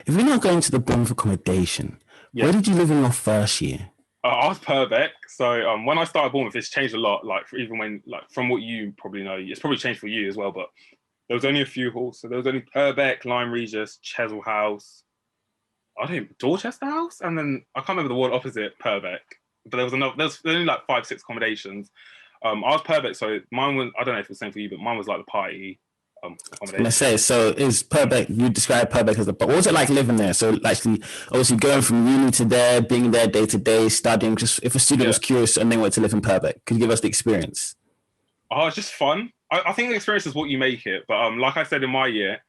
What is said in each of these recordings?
If you're not going to the Bournemouth accommodation, where Yeah. did you live in your first year? I was Purbeck. So when I started Bournemouth, it's changed a lot. Like even when like from what you probably know, it's probably changed for you as well. But there was only a few halls. So there was only Purbeck, Lyme Regis, Chesil House. I don't Dorchester House, and then I can't remember the one opposite Purbeck. But there was another. There's only like 5, 6 accommodations. I was Purbeck, so mine was. I don't know if it's the same for you, but mine was like the party I'm gonna accommodation. say, so is Purbeck, you describe Purbeck as but what was it like living there? So actually, obviously going from uni to there, being there day to day, studying, just if a student Yeah. was curious and they wanted to live in Purbeck, could you give us the experience? Oh, it's just fun. I think the experience is what you make it. But like I said in my year,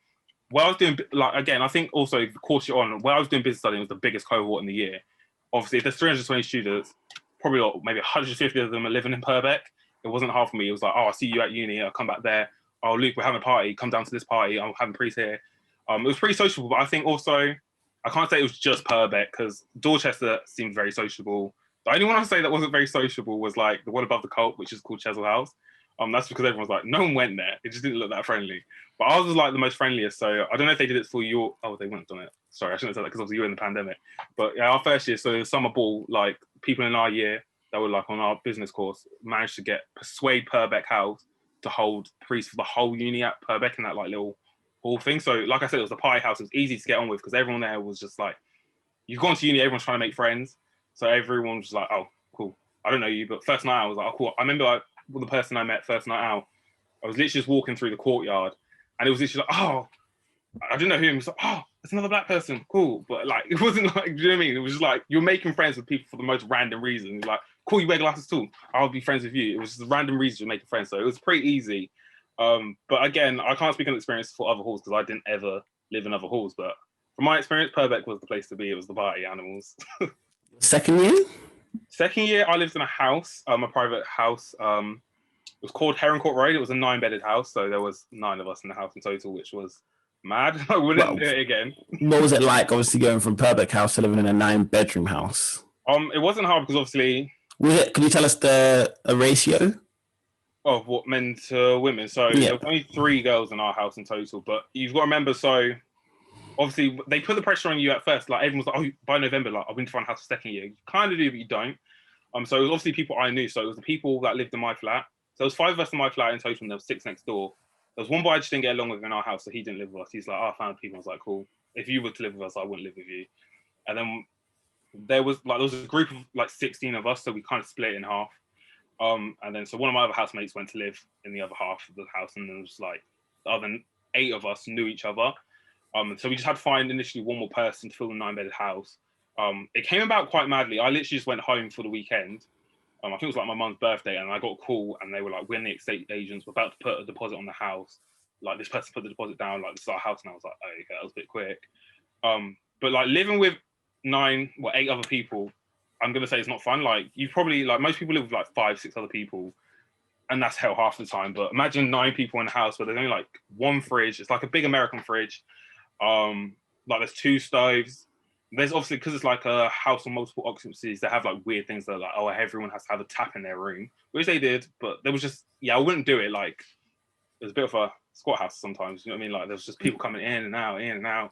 where I was doing like again, I think also the course you're on, where I was doing business studying was the biggest cohort in the year. Obviously, if there's 320 students, probably like, maybe 150 of them are living in Purbeck. It wasn't hard for me. It was like, oh, I'll see you at uni. I'll come back there. Oh, Luke, we're having a party. Come down to this party. I'm having prees here. It was pretty sociable, but I think also I can't say it was just Purbeck because Dorchester seemed very sociable. The only one I say that wasn't very sociable was like the one above the cult, which is called Chesil House. That's because everyone's like, no one went there. It just didn't look that friendly. But ours was like the most friendliest. So I don't know if they did it for your. Oh, they wouldn't have done it. Sorry, I shouldn't have said that because obviously you were in the pandemic. But yeah, our first year, so the summer ball, like people in our year that were like on our business course managed to persuade Purbeck House to hold priests for the whole uni at Purbeck in that like little hall thing. So like I said, it was a party house. It was easy to get on with because everyone there was just like, you've gone to uni, everyone's trying to make friends. So everyone was like, oh, cool. I don't know you, but first night I was like, oh, cool. I remember like, the person I met first night out, I was literally just walking through the courtyard and it was literally like, oh, I didn't know who. It was like, oh, it's another black person. Cool. But like, it wasn't like, do you know what I mean? It was just like, you're making friends with people for the most random reasons. Like, cool, you wear glasses too. I'll be friends with you. It was just random reasons you're making friends. So it was pretty easy. But again, I can't speak on experience for other halls because I didn't ever live in other halls. But from my experience, Purbeck was the place to be. It was the party animals. Second year? Second year, I lived in a house, a private house. It was called Heron Court Road. It was a 9-bedded house, so there was 9 of us in the house in total, which was mad. I wouldn't Well, do it again. what was it like, obviously, going from Purbeck House to living in a 9-bedroom house? It wasn't hard because obviously Was it? Can you tell us the a ratio? of what men to women. So Yeah. there was only 3 girls in our house in total, but you've got to remember. So obviously they put the pressure on you at first. Like everyone's like, oh, by November, like I've been to find a house for second year. You kind of do, but you don't. So it was obviously people I knew. So it was the people that lived in my flat. So there was 5 of us in my flat in total, and there was 6 next door. There was one boy I just didn't get along with in our house, so he didn't live with us. He's like, oh, I found people. I was like, cool. If you were to live with us, I wouldn't live with you. And then there was a group of like 16 of us, so we kind of split in half. And then so one of my other housemates went to live in the other half of the house, and then it was like the other 8 of us knew each other. So we just had to find initially one more person to fill the 9-bedded house. It came about quite madly. I literally just went home for the weekend. I think it was like my mum's birthday, and I got a call, and they were like, "We're in the estate agents. We're about to put a deposit on the house. Like this person put the deposit down. Like this is our house." And I was like, "Oh, okay, that was a bit quick." But like living with 8 other people, I'm gonna say it's not fun. Like you probably like most people live with like 5, 6 other people, and that's hell half the time. But imagine 9 people in a house where there's only like one fridge. It's like a big American fridge. Like there's 2 stoves. There's obviously, because it's like a house on multiple occupancies, they have like weird things that are like, oh, everyone has to have a tap in their room, which they did, but there was just, yeah, I wouldn't do it. Like, it was a bit of a squat house sometimes, you know what I mean? Like, there's just people coming in and out, in and out.